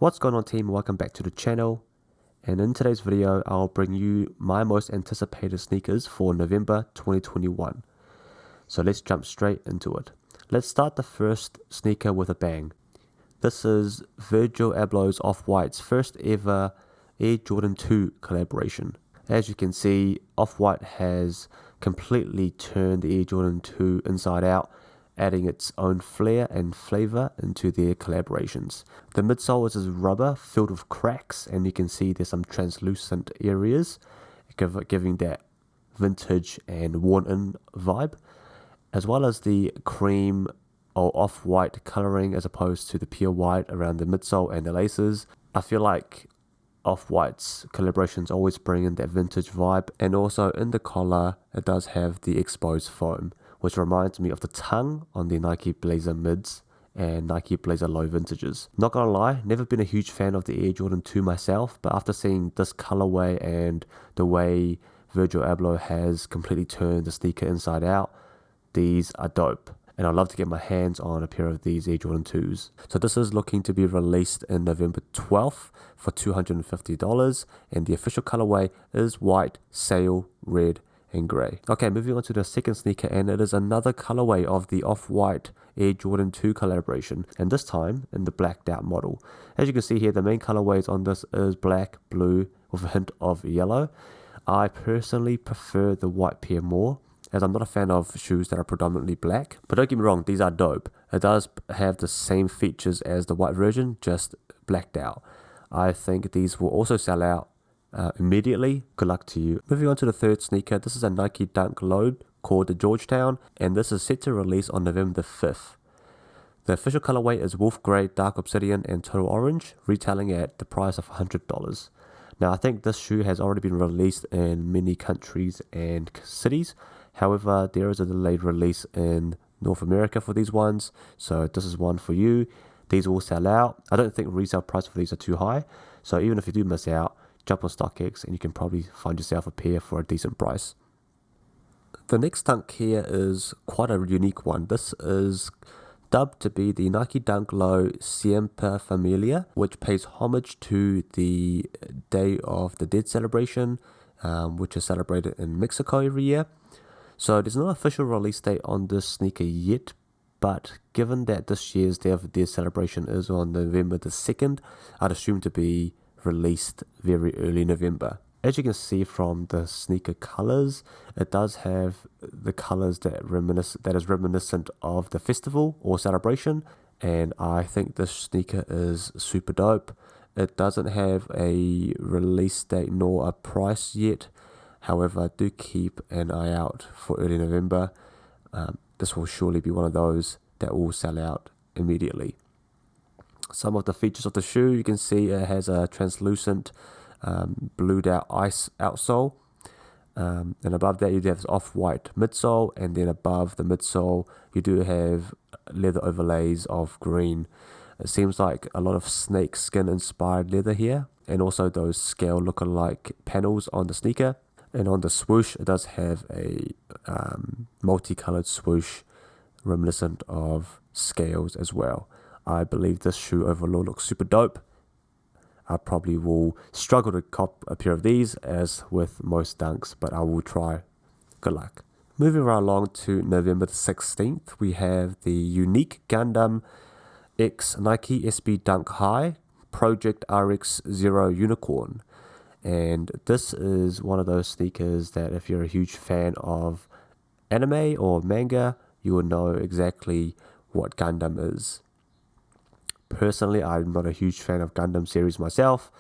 What's going on, team? Welcome back to the channel, and in today's video I'll bring you my most anticipated sneakers for November 2021. So let's jump straight into it. Let's start the first sneaker with a bang. This is Virgil Abloh's Off-White's first ever Air Jordan 2 collaboration. As you can see, Off-White has completely turned the Air Jordan 2 inside out, adding its own flair and flavor into their collaborations. The midsole is rubber filled with cracks, and you can see there's some translucent areas, giving that vintage and worn-in vibe, as well as the cream or off-white coloring as opposed to the pure white around the midsole and the laces. I feel like Off-White's collaborations always bring in that vintage vibe, and also in the collar it does have the exposed foam, which reminds me of the tongue on the Nike Blazer mids and Nike Blazer low vintages. Not gonna lie, never been a huge fan of the Air Jordan 2 myself, but after seeing this colorway and the way Virgil Abloh has completely turned the sneaker inside out, these are dope. And I'd love to get my hands on a pair of these Air Jordan 2s. So this is looking to be released in November 12th for $250, and the official colorway is white, sail, red, and grey. Okay, moving on to the second sneaker, and it is another colorway of the Off-White Air Jordan 2 collaboration, and this time in the blacked out model. As you can see here, the main colorways on this is black, blue, with a hint of yellow. I personally prefer the white pair more, as I'm not a fan of shoes that are predominantly black. But don't get me wrong, these are dope. It does have the same features as the white version, just blacked out. I think these will also sell out immediately. Good luck to you. Moving on to the third sneaker, this is a Nike Dunk Low called the Georgetown, and this is set to release on November 5th. The official colorway is Wolf Grey, Dark Obsidian, and Total Orange, retailing at the price of $100. Now, I think this shoe has already been released in many countries and cities. However, there is a delayed release in North America for these ones, so this is one for you. These will sell out. I don't think resale price for these are too high, so even if you do miss out, jump on StockX and you can probably find yourself a pair for a decent price. The next dunk here is quite a unique one. This is dubbed to be the Nike Dunk Low Siempre Familia, which pays homage to the Day of the Dead celebration, which is celebrated in Mexico every year. So there's no official release date on this sneaker yet, but given that this year's Day of the Dead celebration is on November the 2nd, I'd assume to be released very early November. As you can see from the sneaker colors, it does have the colors that is reminiscent of the festival or celebration, and I think this sneaker is super dope. It doesn't have a release date nor a price yet. However, do keep an eye out for early November. This will surely be one of those that will sell out immediately. Some of the features of the shoe, you can see it has a translucent blued out ice outsole, and above that you have this off-white midsole, and then above the midsole you do have leather overlays of green. It seems like a lot of snake skin inspired leather here, and also those scale lookalike panels on the sneaker. And on the swoosh, it does have a multicolored swoosh reminiscent of scales as well. I believe this shoe overall looks super dope. I probably will struggle to cop a pair of these, as with most dunks, but I will try. Good luck. Moving right along to November the 16th, we have the unique Gundam X Nike SB Dunk High Project RX Zero Unicorn. And this is one of those sneakers that if you're a huge fan of anime or manga, you will know exactly what Gundam is. Personally, I'm not a huge fan of Gundam series myself,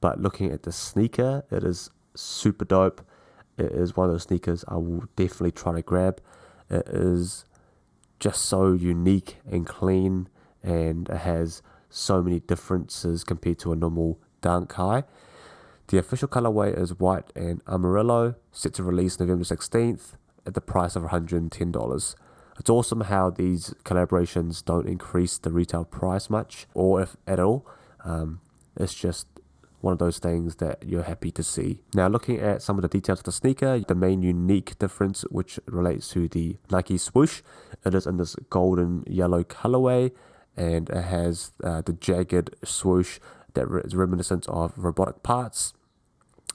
but looking at the sneaker, it is super dope. It is one of those sneakers I will definitely try to grab. It is just so unique and clean, and it has so many differences compared to a normal Dunk High. The official colorway is white and amarillo, set to release November 16th at the price of $110. It's awesome how these collaborations don't increase the retail price much, or if at all. It's just one of those things that you're happy to see. Now, looking at some of the details of the sneaker, the main unique difference which relates to the Nike swoosh, it is in this golden yellow colorway, and it has the jagged swoosh that is reminiscent of robotic parts.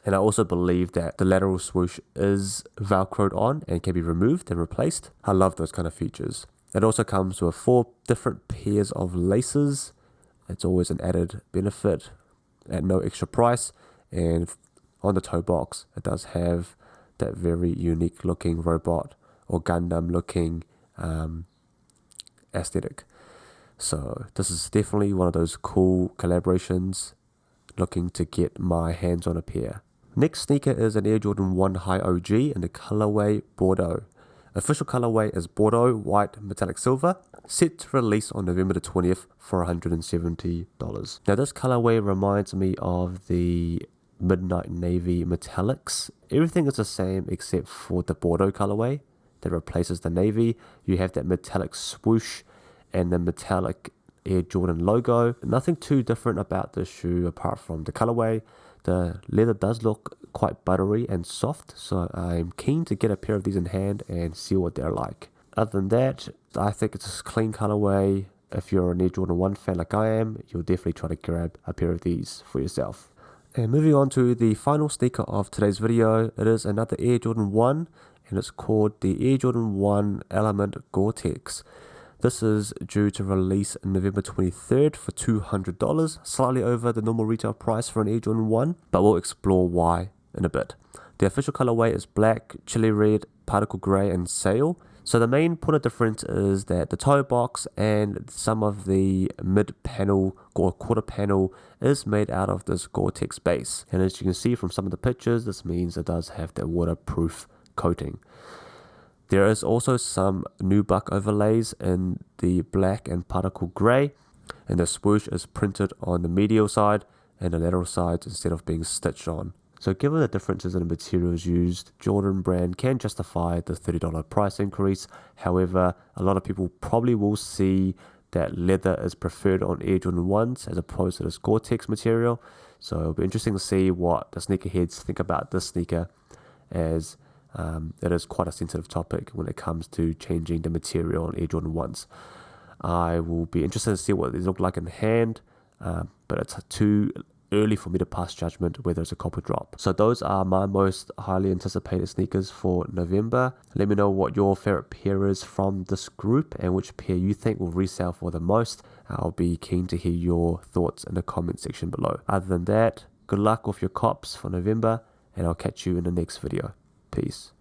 And I also believe that the lateral swoosh is velcroed on and can be removed and replaced. I love those kind of features. It also comes with 4 different pairs of laces. It's always an added benefit at no extra price. And on the toe box, it does have that very unique looking robot or Gundam looking aesthetic. So this is definitely one of those cool collaborations. Looking to get my hands on a pair. Next sneaker is an Air Jordan 1 High OG in the colorway Bordeaux. Official colorway is Bordeaux White Metallic Silver, set to release on November the 20th for $170. Now this colorway reminds me of the Midnight Navy Metallics. Everything is the same except for the Bordeaux colorway that replaces the navy. You have that metallic swoosh and the metallic Air Jordan logo. Nothing too different about this shoe apart from the colorway. The leather does look quite buttery and soft, so I'm keen to get a pair of these in hand and see what they're like. Other than that, I think it's a clean colorway. If you're an Air Jordan 1 fan like I am, you'll definitely try to grab a pair of these for yourself. And moving on to the final sneaker of today's video, it is another Air Jordan 1, and it's called the Air Jordan 1 Element GORE-TEX. This is due to release November 23rd for $200, slightly over the normal retail price for an Air Jordan 1, but we'll explore why in a bit. The official colorway is black, chili red, particle grey and sail. So the main point of difference is that the toe box and some of the mid panel or quarter panel is made out of this GORE-TEX base. And as you can see from some of the pictures, this means it does have that waterproof coating. There is also some nubuck overlays in the black and particle grey, and the swoosh is printed on the medial side and the lateral sides instead of being stitched on. So given the differences in the materials used, Jordan brand can justify the $30 price increase. However, a lot of people probably will see that leather is preferred on Air Jordan 1s as opposed to this GORE-TEX material. So it'll be interesting to see what the sneakerheads think about this sneaker, as it is quite a sensitive topic when it comes to changing the material on Air Jordan 1s. I will be interested to see what these look like in hand, but it's too early for me to pass judgment whether it's a cop or drop. So those are my most highly anticipated sneakers for November. Let me know what your favorite pair is from this group and which pair you think will resell for the most. I'll be keen to hear your thoughts in the comment section below. Other than that, good luck with your cops for November, and I'll catch you in the next video. Peace.